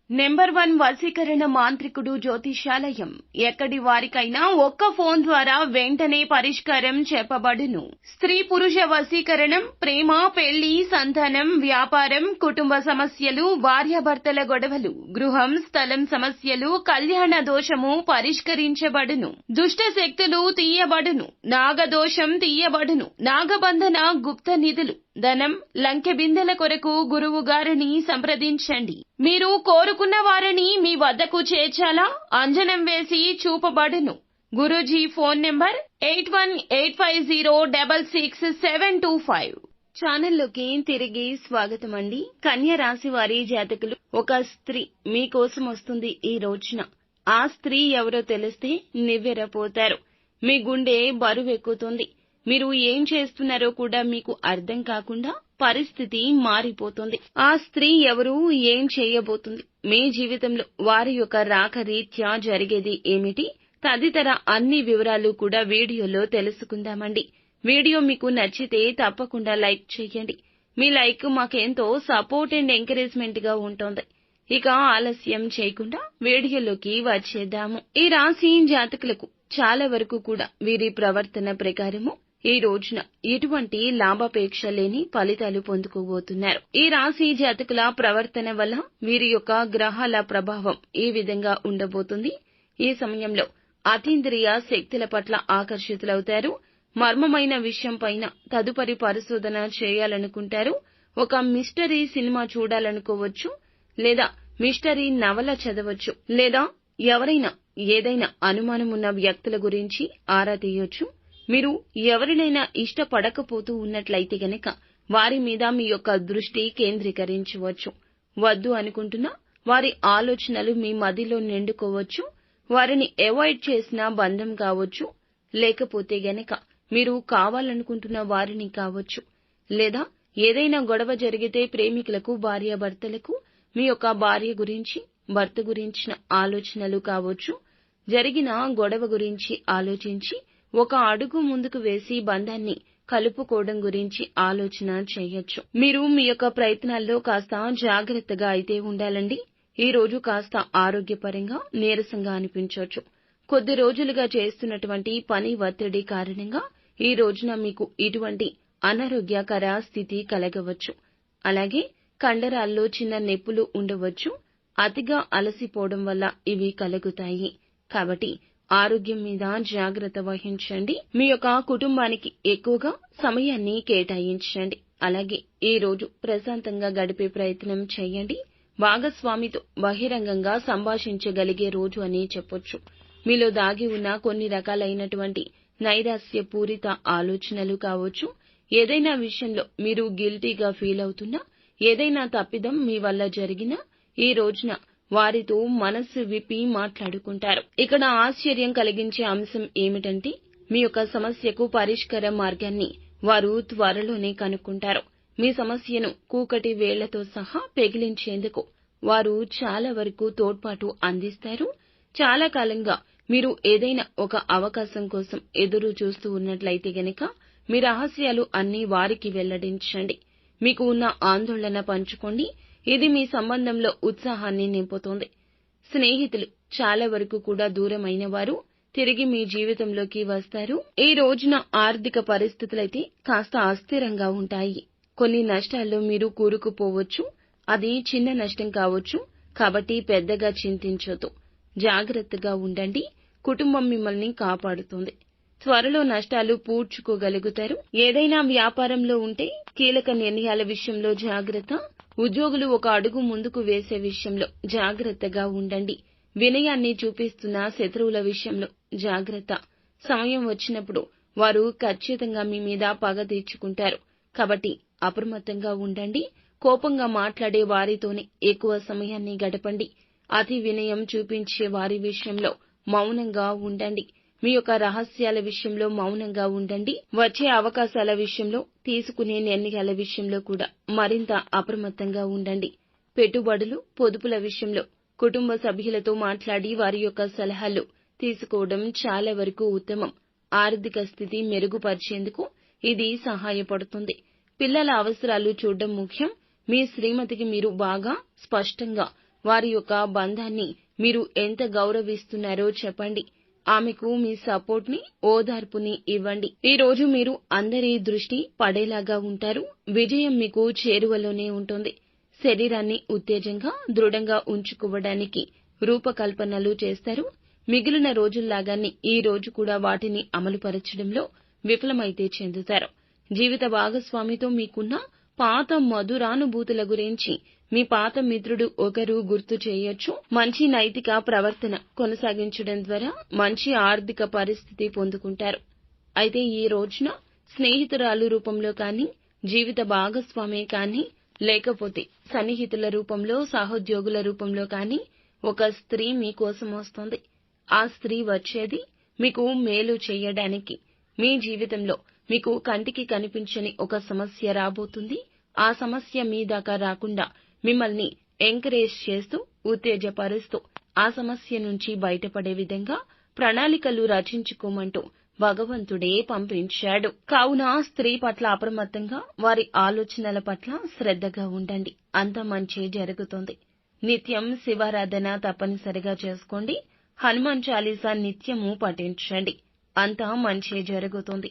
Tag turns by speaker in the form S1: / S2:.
S1: Number 1 వశీకరణ మాంత్రికుడు జ్యోతిషాలయం. ఎక్కడి వారికైనా ఒక్క ఫోన్ ద్వారా వెంటనే పరిష్కారం చెప్పబడును. స్త్రీ పురుష వశీకరణం, ప్రేమ, పెళ్లి, సంతానం, వ్యాపారం, కుటుంబ సమస్యలు, భార్యాభర్తల గొడవలు, గృహం, స్థలం సమస్యలు, కళ్యాణ దోషము పరిష్కరించబడును. దుష్ట శక్తులు తీయబడును. నాగదోషం తీయబడును. నాగబంధన, గుప్త నిధులు, ధనం, లంకె బిందెల కొరకు గురువు గారిని సంప్రదించండి. మీరు కోరుకున్న వారిని మీ వద్దకు చేర్చాలా? అంజనం వేసి చూపబడును. Guruji phone number 8185066725. ఛానల్లోకి తిరిగి స్వాగతమండి. కన్య రాశి వారి జాతకులు, ఒక స్త్రీ మీకోసం వస్తుంది ఈ రోజున. ఆ స్త్రీ ఎవరో తెలిస్తే నివ్వెరపోతారు. మీ గుండె బరువెక్కుతుంది. మీరు ఏం చేస్తున్నారో కూడా మీకు అర్థం కాకుండా పరిస్థితి మారిపోతుంది. ఆ స్త్రీ ఎవరు, ఏం చేయబోతుంది, మీ జీవితంలో వారి యొక్క రాక రీత్యా జరిగేది ఏమిటి, తదితర అన్ని వివరాలు కూడా వీడియోలో తెలుసుకుందామండి. వీడియో మీకు నచ్చితే తప్పకుండా లైక్ చేయండి. మీ లైక్ మాకెంతో సపోర్ట్ అండ్ ఎంకరేజ్మెంట్ గా ఉంటుంది. ఇక ఆలస్యం చేయకుండా వీడియోలోకి వచ్చేద్దాము. ఈ రాశి జాతకులకు చాలా వరకు కూడా వీరి ప్రవర్తన ప్రకారము ఈ రోజున ఎటువంటి లాభాపేక్ష లేని ఫలితాలు పొందుకోబోతున్నారు. ఈ రాశి జాతకుల ప్రవర్తన వల్ల వీరి యొక్క గ్రహాల ప్రభావం ఈ విధంగా ఉండబోతుంది. ఈ సమయంలో అతీంద్రియ శక్తుల పట్ల ఆకర్షితులవుతారు. మర్మమైన విషయం పైన తదుపరి పరిశోధన చేయాలనుకుంటారు. ఒక మిస్టరీ సినిమా చూడాలనుకోవచ్చు, లేదా మిస్టరీ నవల చదవచ్చు, లేదా ఎవరైనా ఏదైనా అనుమానమున్న వ్యక్తుల గురించి ఆరా తీయొచ్చు. మీరు ఎవరినైనా ఇష్టపడకపోతూ ఉన్నట్లయితే గనక వారి మీద మీ యొక్క దృష్టి కేంద్రీకరించవచ్చు. వద్దు అనుకుంటున్నా వారి ఆలోచనలు మీ మదిలో నిండుకోవచ్చు. వారిని అవాయిడ్ చేసిన బంధం కావచ్చు, లేకపోతే గనక మీరు కావాలనుకుంటున్న వారిని కావచ్చు, లేదా ఏదైనా గొడవ జరిగితే ప్రేమికులకు, భార్యాభర్తలకు మీ యొక్క భార్య గురించి, భర్త గురించిన ఆలోచనలు కావచ్చు. జరిగిన గొడవ గురించి ఆలోచించి ఒక అడుగు ముందుకు వేసి బంధాన్ని కలుపుకోవడం గురించి ఆలోచన చేయొచ్చు. మీరు మీ యొక్క ప్రయత్నాల్లో కాస్త జాగ్రత్తగా అయితే ఉండాలండి. ఈ రోజు కాస్త ఆరోగ్యపరంగా నీరసంగా అనిపించవచ్చు. కొద్ది రోజులుగా చేస్తున్నటువంటి పని ఒత్తిడి కారణంగా ఈ రోజున మీకు ఇటువంటి అనారోగ్యకర స్థితి కలగవచ్చు. అలాగే కండరాల్లో చిన్న నొప్పులు ఉండవచ్చు. అతిగా అలసిపోవడం వల్ల ఇవి కలుగుతాయి. కాబట్టి ఆరోగ్యం మీద జాగ్రత్త వహించండి. మీ యొక్క కుటుంబానికి ఎక్కువగా సమయాన్ని కేటాయించండి. అలాగే ఈ రోజు ప్రశాంతంగా గడిపే ప్రయత్నం చేయండి. భాగస్వామితో బహిరంగంగా సంభాషించగలిగే రోజు అని చెప్పొచ్చు. మీలో దాగి ఉన్న కొన్ని రకాలైనటువంటి నైరాస్య పూరిత ఆలోచనలు కావచ్చు. ఏదైనా విషయంలో మీరు గిల్టీగా ఫీల్ అవుతున్నా, ఏదైనా తప్పిదం మీ వల్ల జరిగినా ఈ రోజున వారితో మనస్సు విప్పి మాట్లాడుకుంటారు. ఇక్కడ ఆశ్చర్యం కలిగించే అంశం ఏమిటంటే మీ యొక్క సమస్యకు పరిష్కార మార్గాన్ని వారు త్వరలోనే కనుక్కుంటారు. మీ సమస్యను కూకటి వేళ్లతో సహా పెగిలించేందుకు వారు చాలా వరకు తోడ్పాటు అందిస్తారు. చాలా కాలంగా మీరు ఏదైనా ఒక అవకాశం కోసం ఎదురు చూస్తూ ఉన్నట్లయితే గనక మీ రహస్యాలు అన్నీ వారికి వెల్లడించండి. మీకు ఉన్న ఆందోళన పంచుకోండి. ఇది మీ సంబంధంలో ఉత్సాహాన్ని నింపుతోంది. స్నేహితులు చాలా వరకు కూడా దూరమైన వారు తిరిగి మీ జీవితంలోకి వస్తారు. ఈ రోజున ఆర్థిక పరిస్థితులైతే కాస్త అస్థిరంగా ఉంటాయి. కొన్ని నష్టాల్లో మీరు కూరుకుపోవచ్చు. అది చిన్న నష్టం కావచ్చు. కాబట్టి పెద్దగా చింతించొద్దు. జాగ్రత్తగా ఉండండి. కుటుంబం మిమ్మల్ని కాపాడుతుంది. త్వరలో నష్టాలు పూడ్చుకోగలుగుతారు. ఏదైనా వ్యాపారంలో ఉంటే కీలక నిర్ణయాల విషయంలో జాగ్రత్త. ఉద్యోగులు ఒక అడుగు ముందుకు వేసే విషయంలో జాగ్రత్తగా ఉండండి. వినయాన్ని చూపిస్తున్న శత్రువుల విషయంలో జాగ్రత్త. సమయం వచ్చినప్పుడు వారు ఖచ్చితంగా మీ మీద పగ తీర్చుకుంటారు. కాబట్టి అప్రమత్తంగా ఉండండి. కోపంగా మాట్లాడే వారితోనే ఎక్కువ సమయాన్ని గడపండి. అతి వినయం చూపించే వారి విషయంలో మౌనంగా ఉండండి. మీ యొక్క రహస్యాల విషయంలో మౌనంగా ఉండండి. వచ్చే అవకాశాల విషయంలో, తీసుకునే నిర్ణయాల విషయంలో కూడా మరింత అప్రమత్తంగా ఉండండి. పెట్టుబడులు, పొదుపుల విషయంలో కుటుంబ సభ్యులతో మాట్లాడి వారి యొక్క సలహాలు తీసుకోవడం చాలా వరకు ఉత్తమం. ఆర్థిక స్థితి మెరుగుపరిచేందుకు ఇది సహాయపడుతుంది. పిల్లల అవసరాలు చూడడం ముఖ్యం. మీ శ్రీమతికి మీరు బాగా స్పష్టంగా వారి యొక్క బంధాన్ని మీరు ఎంత గౌరవిస్తున్నారో చెప్పండి. ఆమెకు మీ సపోర్ట్ ని, ఓదార్పుని ఇవ్వండి. ఈ రోజు మీరు అందరి దృష్టి పడేలాగా ఉంటారు. విజయం మీకు చేరువలోనే ఉంటుంది. శరీరాన్ని ఉత్తేజంగా, దృఢంగా ఉంచుకోవడానికి రూపకల్పనలు చేస్తారు. మిగిలిన రోజుల్లాగానే ఈ రోజు కూడా వాటిని అమలుపరచడంలో విఫలమైతే చెందుతారు. జీవిత భాగస్వామితో మీకున్న పాత మధురానుభూతుల గురించి మీ పాత మిత్రుడు ఒకరు గుర్తు చేయొచ్చు. మంచి నైతిక ప్రవర్తన కొనసాగించడం ద్వారా మంచి ఆర్థిక పరిస్థితి పొందుకుంటారు. అయితే ఈ రోజున స్నేహితురాలు రూపంలో కానీ, జీవిత భాగస్వామే కానీ, లేకపోతే సన్నిహితుల రూపంలో, సహోద్యోగుల రూపంలో కానీ ఒక స్త్రీ మీకోసం వస్తుంది. ఆ స్త్రీ వచ్చేది మీకు మేలు చేయడానికి. మీ జీవితంలో మీకు కంటికి కనిపించని ఒక సమస్య రాబోతుంది. ఆ సమస్య మీ దాకా రాకుండా మిమ్మల్ని ఎంకరేజ్ చేస్తూ, ఉత్తేజపరుస్తూ ఆ సమస్య నుంచి బయటపడే విధంగా ప్రణాళికలు రచించుకోమంటూ భగవంతుడే పంపించాడు. కావున స్త్రీ పట్ల అప్రమత్తంగా, వారి ఆలోచనల పట్ల శ్రద్ధగా ఉండండి. అంత మంచి జరుగుతుంది. నిత్యం శివారాధన తప్పనిసరిగా చేసుకోండి. హనుమాన్ చాలీసా నిత్యము పఠించండి. అంతా మంచి జరుగుతుంది.